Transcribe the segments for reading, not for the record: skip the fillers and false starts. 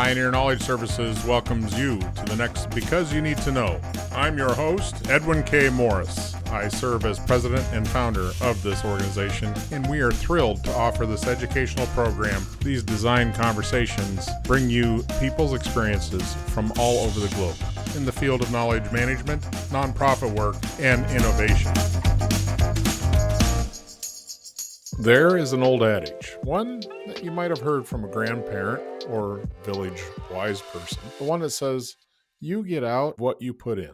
Pioneer Knowledge Services welcomes you to the next Because You Need to Know. I'm your host, Edwin K. Morris. I serve as president and founder of this organization, and we are thrilled to offer this educational program. These design conversations bring you people's experiences from all over the globe in the field of knowledge management, nonprofit work, and innovation. There is an old adage, one that you might have heard from a grandparent or village wise person, the one that says, you get out what you put in,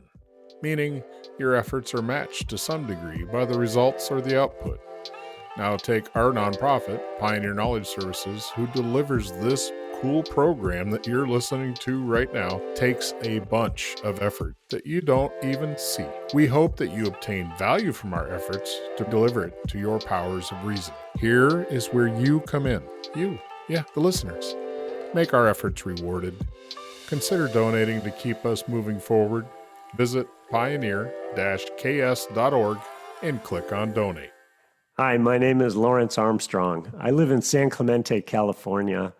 meaning your efforts are matched to some degree by the results or the output. Now take our nonprofit, Pioneer Knowledge Services, who delivers this cool program that you're listening to right now, takes a bunch of effort that you don't even see. We hope that you obtain value from our efforts to deliver it to your powers of reason. Here is where you come in. You, the listeners. Make our efforts rewarded. Consider donating to keep us moving forward. Visit pioneer-ks.org and click on donate. Hi, my name is Lawrence Armstrong. I live in San Clemente, California.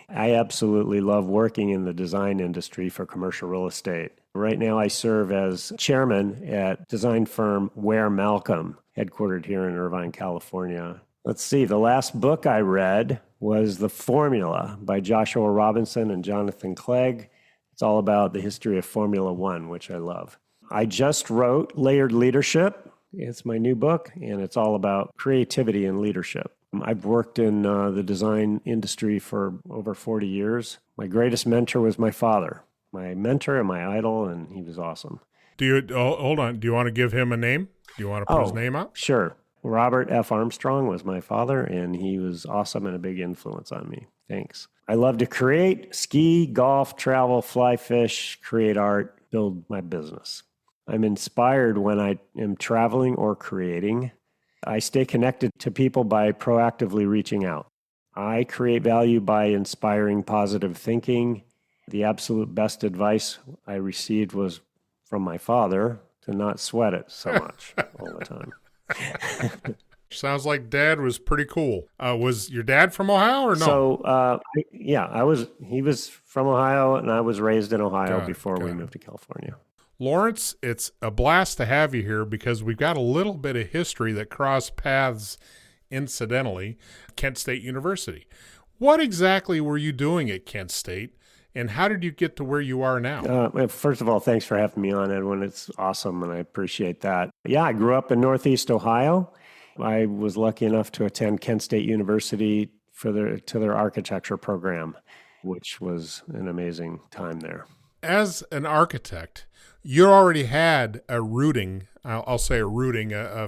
I absolutely love working in the design industry for commercial real estate. Right now I serve as chairman at design firm Ware Malcomb, headquartered here in Irvine, California. Let's see, the last book I read was The Formula by Joshua Robinson and Jonathan Clegg. It's all about the history of Formula One, which I love. I just wrote Layered Leadership. It's my new book, and it's all about creativity and leadership. I've worked in the design industry for over 40 years. My greatest mentor was my father, my mentor and my idol, and he was awesome. Hold on. Do you want to give him a name? Do you want to put his name out? Sure. Robert F. Armstrong was my father, and he was awesome and a big influence on me. Thanks. I love to create, ski, golf, travel, fly, fish, create art, build my business. I'm inspired when I am traveling or creating. I stay connected to people by proactively reaching out. I create value by inspiring positive thinking. The absolute best advice I received was from my father to not sweat it so much all the time. Sounds like Dad was pretty cool. Was your dad from Ohio or no? So, he was from Ohio, and I was raised in Ohio before we moved to California. Lawrence, it's a blast to have you here because we've got a little bit of history that crossed paths incidentally at Kent State University. What exactly were you doing at Kent State, and how did you get to where you are now? First of all, thanks for having me on, Edwin. It's awesome, and I appreciate that. Yeah, I grew up in Northeast Ohio. I was lucky enough to attend Kent State University to their architecture program, which was an amazing time there. As an architect, you already had a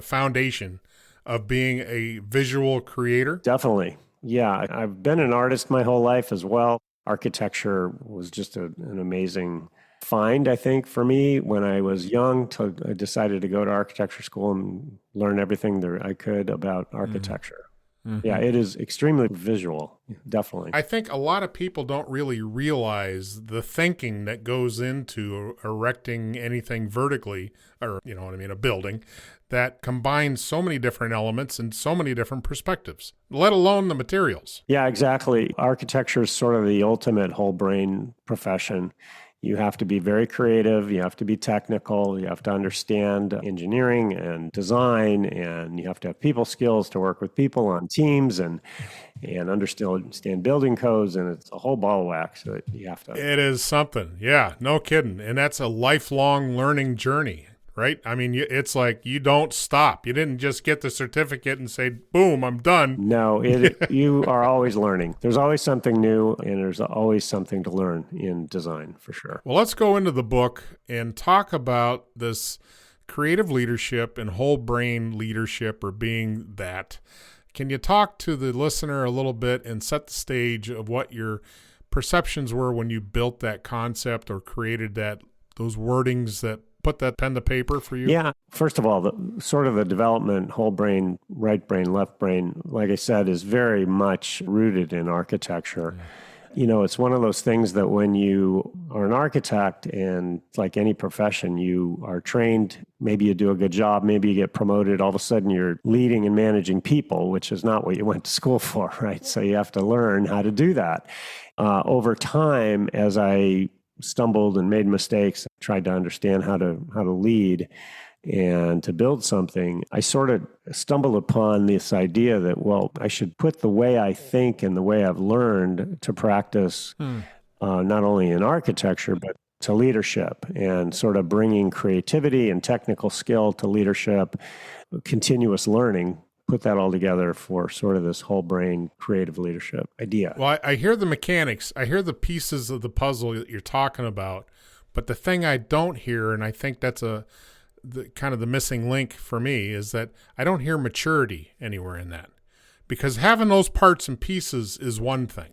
foundation of being a visual creator? Definitely. Yeah, I've been an artist my whole life as well. Architecture was just an amazing find, I think, for me. When I was young, I decided to go to architecture school and learn everything that I could about architecture. Mm-hmm. Yeah, it is extremely visual, definitely. I think a lot of people don't really realize the thinking that goes into erecting anything vertically, or a building, that combines so many different elements and so many different perspectives, let alone the materials. Yeah, exactly. Architecture is sort of the ultimate whole brain profession. You have to be very creative, you have to be technical, you have to understand engineering and design, and you have to have people skills to work with people on teams and understand building codes, and it's a whole ball of wax that you have to. It is something. Yeah, no kidding. And that's a lifelong learning journey, right? I mean, it's like you don't stop. You didn't just get the certificate and say, boom, I'm done. No, you are always learning. There's always something new, and there's always something to learn in design, for sure. Well, let's go into the book and talk about this creative leadership and whole brain leadership, or being that. Can you talk to the listener a little bit and set the stage of what your perceptions were when you built that concept or created those wordings that put that pen to paper for you? Yeah. First of all, the development, whole brain, right brain, left brain, like I said, is very much rooted in architecture. It's one of those things that when you are an architect, and like any profession, you are trained, maybe you do a good job, maybe you get promoted, all of a sudden you're leading and managing people, which is not what you went to school for, right? So you have to learn how to do that. Over time, as I stumbled and made mistakes, tried to understand how to lead and to build something, I sort of stumbled upon this idea that, well, I should put the way I think and the way I've learned to practice, not only in architecture, but to leadership, and sort of bringing creativity and technical skill to leadership, continuous learning, put that all together for sort of this whole brain creative leadership idea. Well, I hear the mechanics. I hear the pieces of the puzzle that you're talking about. But the thing I don't hear, and I think that's the kind of the missing link for me, is that I don't hear maturity anywhere in that. Because having those parts and pieces is one thing.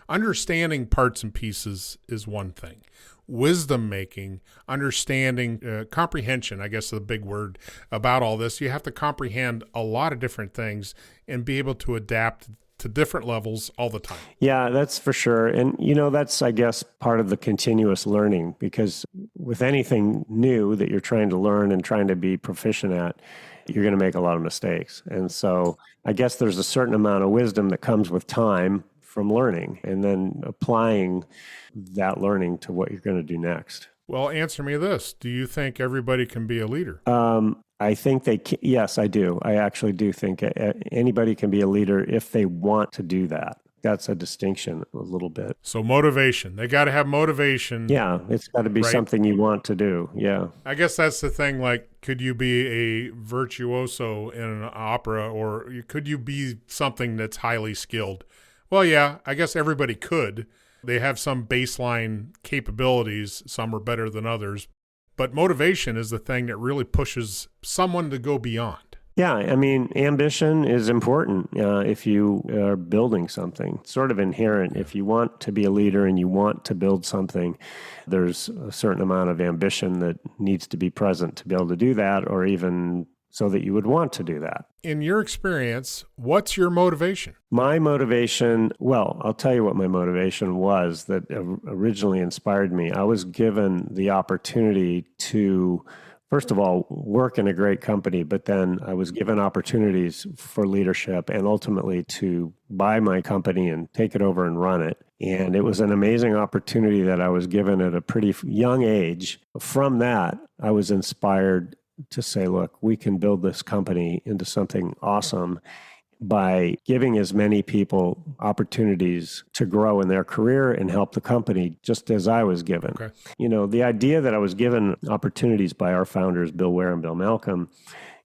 Understanding parts and pieces is one thing. Wisdom making, understanding, comprehension, I guess is the big word about all this. You have to comprehend a lot of different things and be able to adapt to different levels all the time. Yeah, that's for sure. And, that's, I guess, part of the continuous learning, because with anything new that you're trying to learn and trying to be proficient at, you're going to make a lot of mistakes. And so I guess there's a certain amount of wisdom that comes with time from learning and then applying that learning to what you're going to do next. Well, answer me this. Do you think everybody can be a leader? I think they can. Yes, I do. I actually do think anybody can be a leader if they want to do that. That's a distinction a little bit. So motivation. They got to have motivation. Yeah, it's got to be something you want to do. Yeah. I guess that's the thing. Like, could you be a virtuoso in an opera, or could you be something that's highly skilled? Well, yeah, I guess everybody could. They have some baseline capabilities. Some are better than others. But motivation is the thing that really pushes someone to go beyond. Yeah, I mean, ambition is important if you are building something. It's sort of inherent. If you want to be a leader and you want to build something, there's a certain amount of ambition that needs to be present to be able to do that, or even so that you would want to do that. In your experience, what's your motivation? My motivation, well, I'll tell you what my motivation was that originally inspired me. I was given the opportunity to, first of all, work in a great company, but then I was given opportunities for leadership and ultimately to buy my company and take it over and run it. And it was an amazing opportunity that I was given at a pretty young age. From that, I was inspired to say, look, we can build this company into something awesome by giving as many people opportunities to grow in their career and help the company, just as I was given. Okay. The idea that I was given opportunities by our founders, Bill Ware and Bill Malcomb,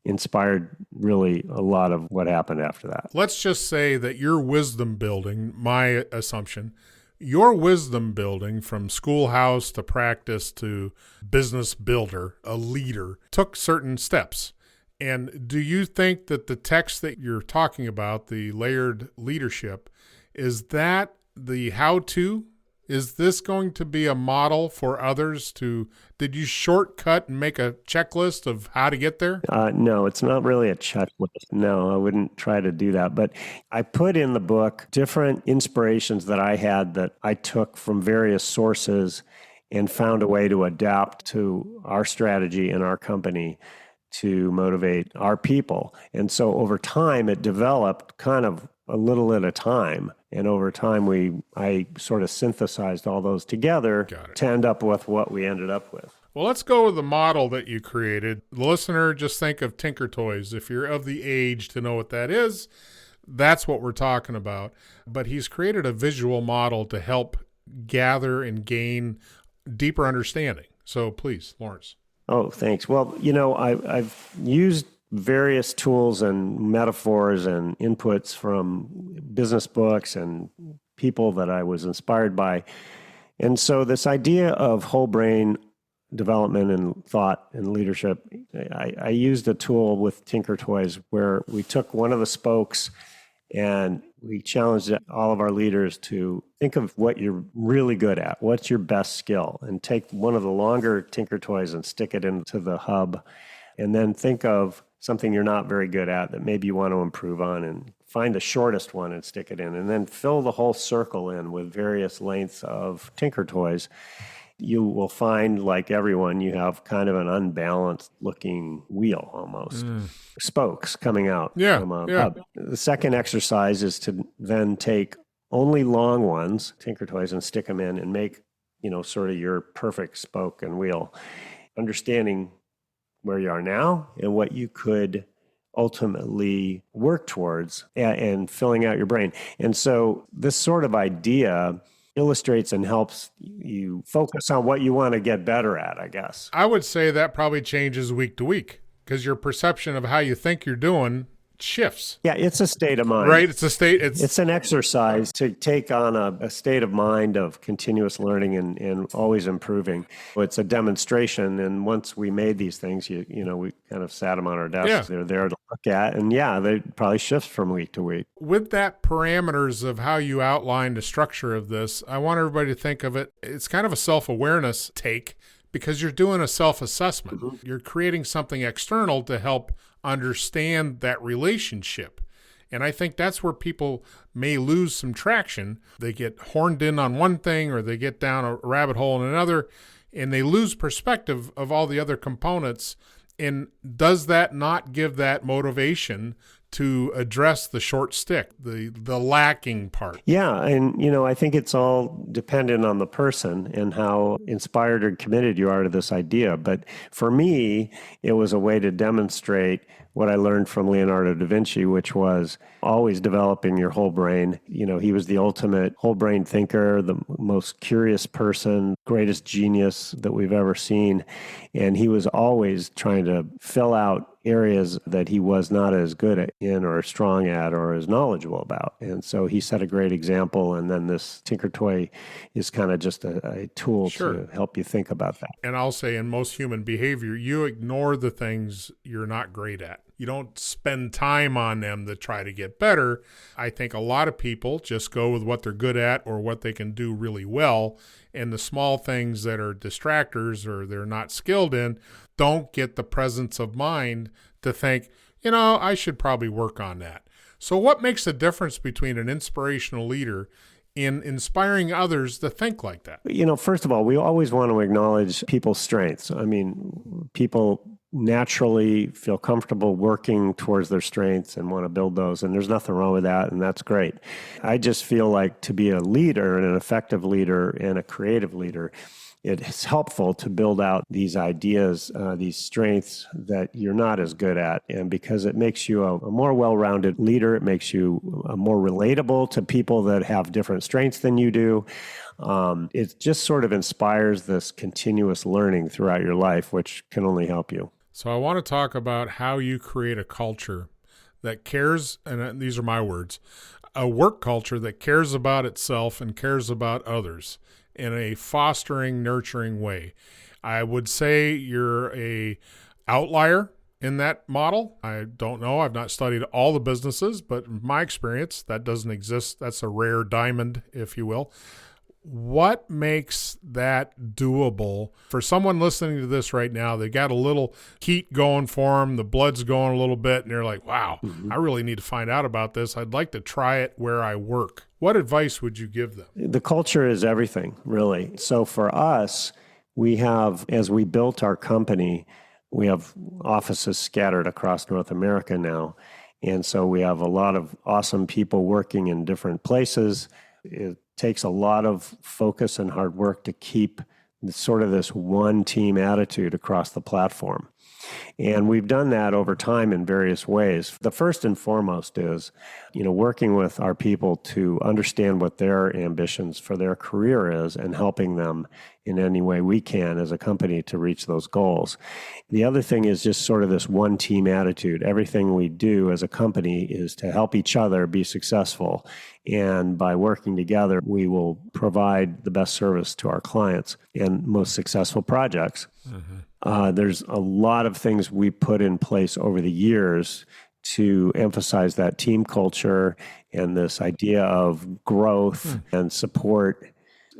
inspired really a lot of what happened after that. Let's just say that your wisdom building, my assumption, your wisdom building from schoolhouse to practice to business builder, a leader, took certain steps. And do you think that the text that you're talking about, the layered leadership, is that the how-to? Is this going to be a model for others to, did you shortcut and make a checklist of how to get there? No, it's not really a checklist. No, I wouldn't try to do that. But I put in the book different inspirations that I had that I took from various sources and found a way to adapt to our strategy and our company to motivate our people. And so over time, it developed kind of a little at a time. And over time, I sort of synthesized all those together to end up with what we ended up with. Well, let's go with the model that you created. The listener, just think of Tinker Toys. If you're of the age to know what that is, that's what we're talking about. But he's created a visual model to help gather and gain deeper understanding. So please, Lawrence. Oh, thanks. Well, I've used various tools and metaphors and inputs from business books and people that I was inspired by. And so this idea of whole brain development and thought and leadership, I used a tool with Tinker Toys where we took one of the spokes and we challenged all of our leaders to think of what you're really good at. What's your best skill? And take one of the longer Tinker Toys and stick it into the hub. And then think of something you're not very good at that maybe you want to improve on and find the shortest one and stick it in, and then fill the whole circle in with various lengths of tinker toys. You will find, like everyone, you have kind of an unbalanced looking wheel almost. Spokes coming out from a hub. The second exercise is to then take only long ones, tinker toys, and stick them in and make, sort of your perfect spoke and wheel. Understanding where you are now and what you could ultimately work towards and filling out your brain. And so this sort of idea illustrates and helps you focus on what you want to get better at, I guess. I would say that probably changes week to week because your perception of how you think you're doing shifts. Yeah, it's a state of mind. Right? It's an exercise to take on a state of mind of continuous learning and always improving. It's a demonstration, and once we made these things, we kind of sat them on our desks. They're there to look at, and they probably shift from week to week. With that parameters of how you outlined the structure of this, I want everybody to think of it. It's kind of a self-awareness take because you're doing a self-assessment. Mm-hmm. You're creating something external to help understand that relationship. And I think that's where people may lose some traction. They get horned in on one thing or they get down a rabbit hole in another, and they lose perspective of all the other components. And does that not give that motivation to address the short stick, the lacking part? Yeah, and I think it's all dependent on the person and how inspired or committed you are to this idea. But for me, it was a way to demonstrate what I learned from Leonardo da Vinci, which was always developing your whole brain. He was the ultimate whole brain thinker, the most curious person, greatest genius that we've ever seen. And he was always trying to fill out areas that he was not as good at or strong at or as knowledgeable about. And so he set a great example. And then this Tinker Toy is kind of just a tool to help you think about that. And I'll say in most human behavior, you ignore the things you're not great at. You don't spend time on them to try to get better. I think a lot of people just go with what they're good at or what they can do really well. And the small things that are distractors or they're not skilled in don't get the presence of mind to think, I should probably work on that. So what makes the difference between an inspirational leader in inspiring others to think like that? First of all, we always want to acknowledge people's strengths. I mean, people naturally feel comfortable working towards their strengths and want to build those, and there's nothing wrong with that, and that's great. I just feel like to be a leader and an effective leader and a creative leader, it's helpful to build out these ideas, these strengths that you're not as good at. And because it makes you a more well-rounded leader, it makes you more relatable to people that have different strengths than you do. It just sort of inspires this continuous learning throughout your life, which can only help you. So I want to talk about how you create a culture that cares, and these are my words, a work culture that cares about itself and cares about others in a fostering, nurturing way. I would say you're a outlier in that model. I don't know. I've not studied all the businesses, but in my experience, that doesn't exist. That's a rare diamond, if you will. What makes that doable for someone listening to this right now? They got a little heat going for them. The blood's going a little bit, and they're like, wow, I really need to find out about this. I'd like to try it where I work. What advice would you give them? The culture is everything, really. So for us, we have, as we built our company, we have offices scattered across North America now. And so we have a lot of awesome people working in different places. It takes a lot of focus and hard work to keep sort of this one team attitude across the platform. And we've done that over time in various ways. The first and foremost is, working with our people to understand what their ambitions for their career is and helping them in any way we can as a company to reach those goals. The other thing is just sort of this one team attitude. Everything we do as a company is to help each other be successful. And by working together, we will provide the best service to our clients and most successful projects. There's a lot of things we put in place over the years to emphasize that team culture and this idea of growth and support.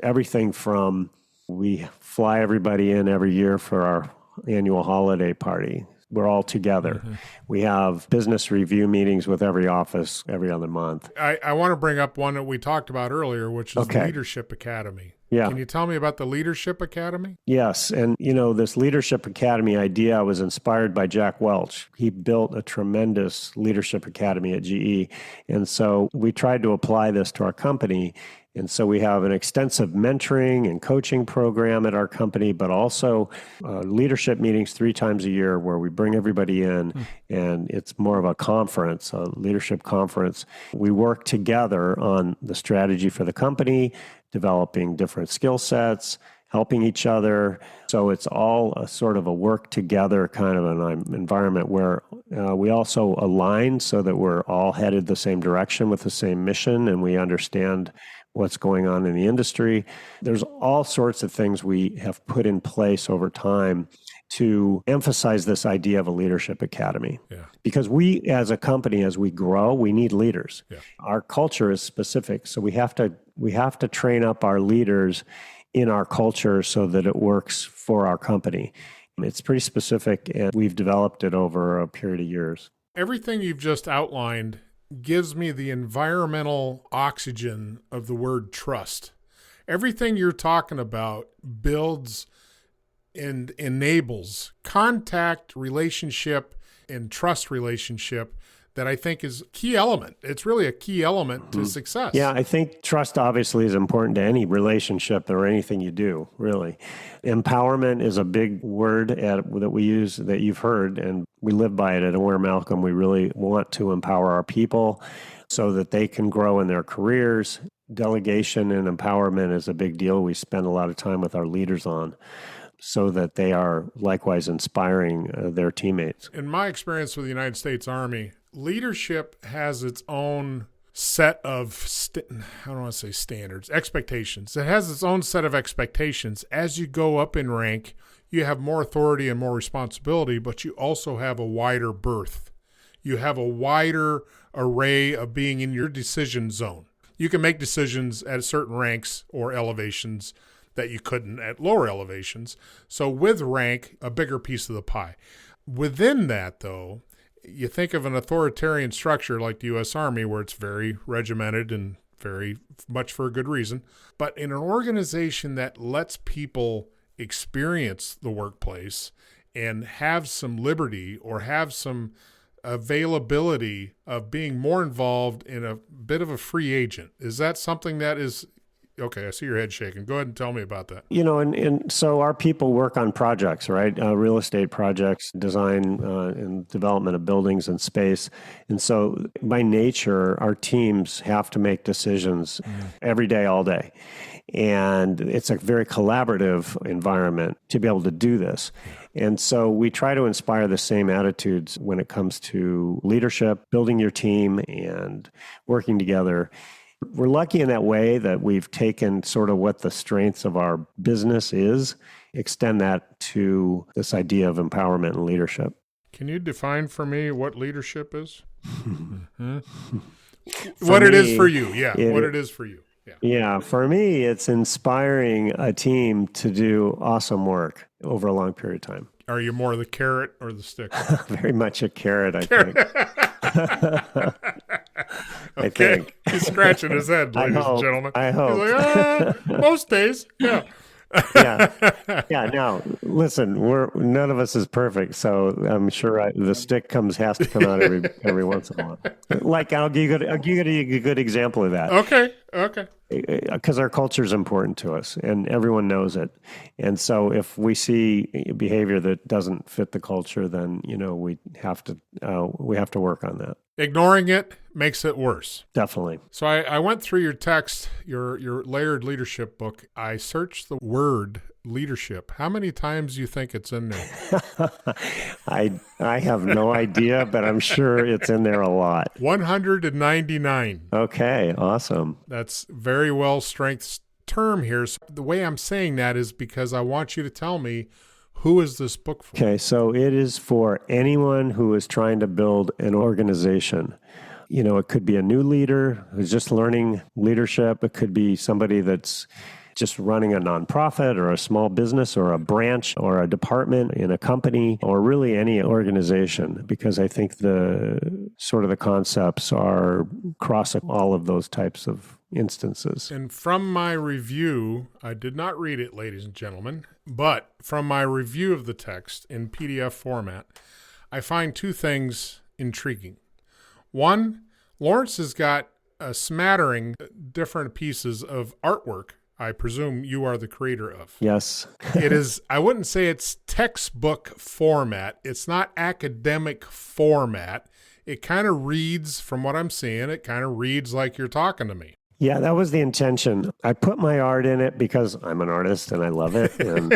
Everything from we fly everybody in every year for our annual holiday party. we're all together. We have business review meetings with every office every other month. I want to bring up one that we talked about earlier, which is the Leadership Academy. Yeah. Can you tell me about the Leadership Academy? Yes. And, this Leadership Academy idea was inspired by Jack Welch. He built a tremendous Leadership Academy at GE. And so we tried to apply this to our company. And so we have an extensive mentoring and coaching program at our company, but also leadership meetings 3 times a year where we bring everybody in, and it's more of a conference, a leadership conference. We work together on the strategy for the company, developing different skill sets, helping each other. So it's all a sort of a work together kind of an environment where we also align so that we're all headed the same direction with the same mission, and we understand what's going on in the industry. There's all sorts of things we have put in place over time to emphasize this idea of a leadership academy. Yeah. Because we, as a company, as we grow, we need leaders. Yeah. Our culture is specific, so we have to train up our leaders in our culture so that it works for our company. It's pretty specific, and we've developed it over a period of years. Everything you've just outlined gives me the environmental oxygen of the word trust. Everything you're talking about builds and enables contact, relationship, and trust relationship that I think is a key element. It's really a key element to success. Yeah, I think trust obviously is important to any relationship or anything you do, really. Empowerment is a big word that we use that you've heard, and we live by it at Ware Malcomb. We really want to empower our people so that they can grow in their careers. Delegation and empowerment is a big deal. We spend a lot of time with our leaders on, so that they are likewise inspiring their teammates. In my experience with the United States Army, leadership has its own set of, standards, expectations. It has its own set of expectations. As you go up in rank, you have more authority and more responsibility, but you also have a wider berth. You have a wider array of being in your decision zone. You can make decisions at certain ranks or elevations that you couldn't at lower elevations. So with rank, a bigger piece of the pie. Within that, though, you think of an authoritarian structure like the U.S. Army, where it's very regimented and very much for a good reason. But in an organization that lets people experience the workplace and have some liberty or have some availability of being more involved in a bit of a free agent, is that something that is... Okay, I see your head shaking. Go ahead and tell me about that. And so our people work on projects, right? Real estate projects, design and development of buildings and space. And so by nature, our teams have to make decisions every day, all day. And it's a very collaborative environment to be able to do this. And so we try to inspire the same attitudes when it comes to leadership, building your team, and working together. We're lucky in that way that we've taken sort of what the strengths of our business is, extend that to this idea of empowerment and leadership. Can you define for me what leadership is? What it is for you. Yeah, what it is for you. Yeah, for me, it's inspiring a team to do awesome work over a long period of time. Are you more the carrot or the stick? Very much a carrot, I think. I think. He's scratching his head, ladies and gentlemen. I hope. He's like, most days, yeah. Yeah. Now, listen, none of us is perfect, so I'm sure the stick has to come out every once in a while. Like I'll give you a good example of that. Okay. Because our culture is important to us, and everyone knows it. And so, if we see behavior that doesn't fit the culture, then we have to work on that. Ignoring it makes it worse. Definitely. So I went through your text, your layered leadership book. I searched the word leadership. How many times do you think it's in there? I have no idea, but I'm sure it's in there a lot. 199. Okay, awesome. That's very well strength term here. So the way I'm saying that is because I want you to tell me, who is this book for? Okay, so it is for anyone who is trying to build an organization. It could be a new leader who's just learning leadership. It could be somebody that's just running a nonprofit or a small business or a branch or a department in a company or really any organization, because I think the concepts are crossing all of those types of instances. And from my review, I did not read it, ladies and gentlemen, but from my review of the text in PDF format, I find two things intriguing. One, Lawrence has got a smattering different pieces of artwork I presume you are the creator of. Yes. It is, I wouldn't say it's textbook format. It's not academic format. It kind of reads, from what I'm seeing, it kind of reads like you're talking to me. Yeah, that was the intention. I put my art in it because I'm an artist and I love it. And,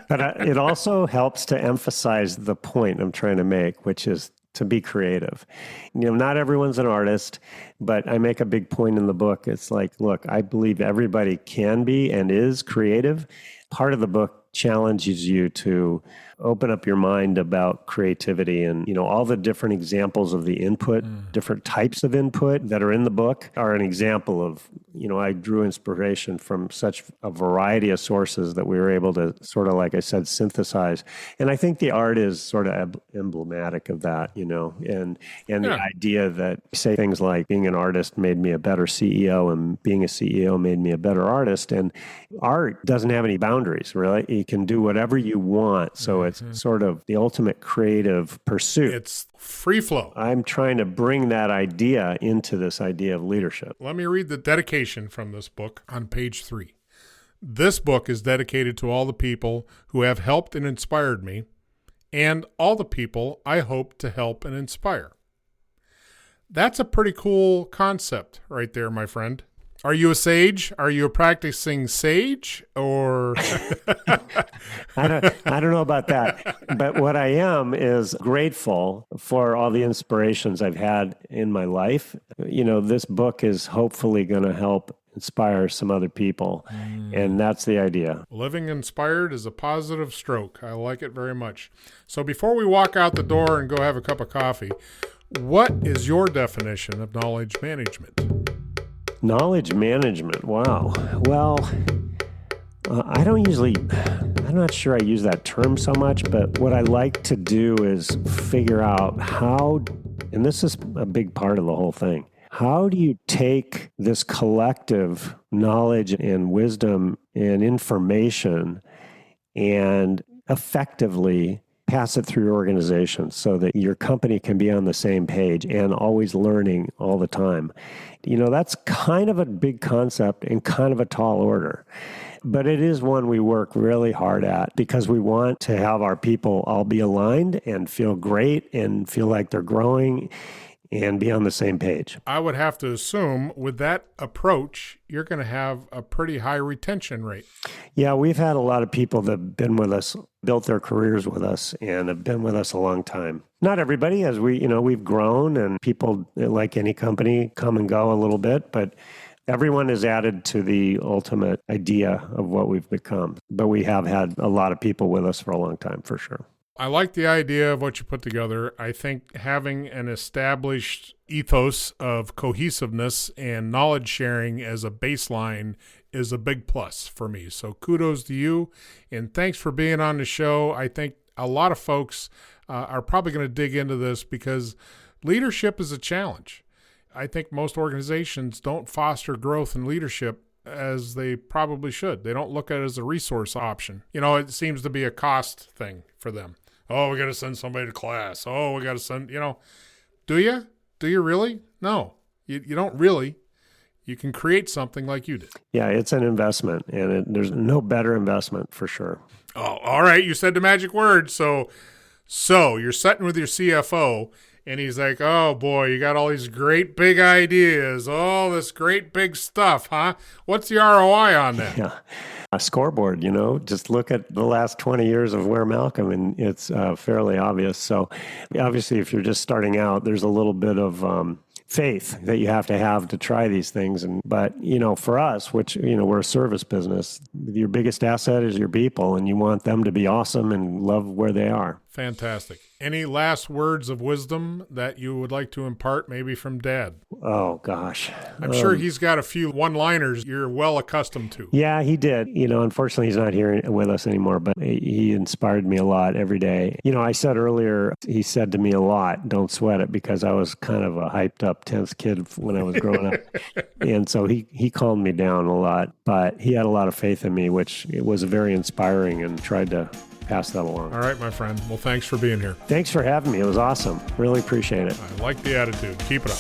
but it also helps to emphasize the point I'm trying to make, which is to be creative. Not everyone's an artist, but I make a big point in the book. It's like, look, I believe everybody can be and is creative. Part of the book challenges you to open up your mind about creativity and, all the different examples of the input, different types of input that are in the book are an example of, I drew inspiration from such a variety of sources that we were able to sort of, like I said, synthesize. And I think the art is sort of emblematic of that, and the idea that say things like being an artist made me a better CEO and being a CEO made me a better artist. And art doesn't have any boundaries, really. You can do whatever you want. So it's sort of the ultimate creative pursuit. It's free flow. I'm trying to bring that idea into this idea of leadership. Let me read the dedication from this book on page 3. This book is dedicated to all the people who have helped and inspired me, and all the people I hope to help and inspire. That's a pretty cool concept right there, my friend. Are you a sage? Are you a practicing sage? Or I don't know about that. But what I am is grateful for all the inspirations I've had in my life. This book is hopefully going to help inspire some other people. And that's the idea. Living inspired is a positive stroke. I like it very much. So before we walk out the door and go have a cup of coffee, what is your definition of knowledge management? Knowledge management. Wow. Well, I'm not sure I use that term so much, but what I like to do is figure out how, and this is a big part of the whole thing, how do you take this collective knowledge and wisdom and information and effectively pass it through your organization so that your company can be on the same page and always learning all the time? That's kind of a big concept and kind of a tall order. But it is one we work really hard at because we want to have our people all be aligned and feel great and feel like they're growing and be on the same page. I would have to assume with that approach, you're going to have a pretty high retention rate. Yeah, we've had a lot of people that have been with us, built their careers with us, and have been with us a long time. Not everybody, as we've grown, and people, like any company, come and go a little bit, but everyone is added to the ultimate idea of what we've become. But we have had a lot of people with us for a long time, for sure. I like the idea of what you put together. I think having an established ethos of cohesiveness and knowledge sharing as a baseline is a big plus for me. So kudos to you, and thanks for being on the show. I think a lot of folks are probably going to dig into this because leadership is a challenge. I think most organizations don't foster growth in leadership as they probably should. They don't look at it as a resource option. It seems to be a cost thing for them. Oh, we got to send somebody to class. Oh, we got to send, do you? Do you really? No, you don't really. You can create something like you did. Yeah, it's an investment, and there's no better investment for sure. Oh, all right. You said the magic word. So you're sitting with your CFO, and he's like, oh, boy, you got all these great big ideas, all this great big stuff, huh? What's the ROI on that? Yeah. A scoreboard, just look at the last 20 years of Ware Malcomb, and it's fairly obvious. So obviously, if you're just starting out, there's a little bit of faith that you have to try these things. But for us, which, we're a service business, your biggest asset is your people, and you want them to be awesome and love where they are. Fantastic. Any last words of wisdom that you would like to impart, maybe from Dad? Oh, gosh. I'm sure he's got a few one-liners you're well accustomed to. Yeah, he did. Unfortunately, he's not here with us anymore, but he inspired me a lot every day. I said earlier, he said to me a lot, don't sweat it, because I was kind of a hyped up, tense kid when I was growing up. And so he calmed me down a lot, but he had a lot of faith in me, which it was very inspiring, and tried to pass that along. All right, my friend. Well, thanks for being here. Thanks for having me. It was awesome. Really appreciate it. I like the attitude. Keep it up.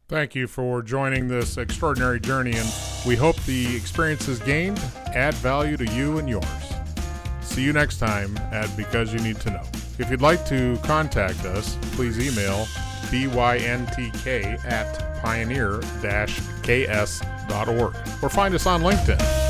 Thank you for joining this extraordinary journey, and we hope the experiences gained add value to you and yours. See you next time at Because You Need to Know. If you'd like to contact us, please email byntk@pioneer-ks.org or find us on LinkedIn.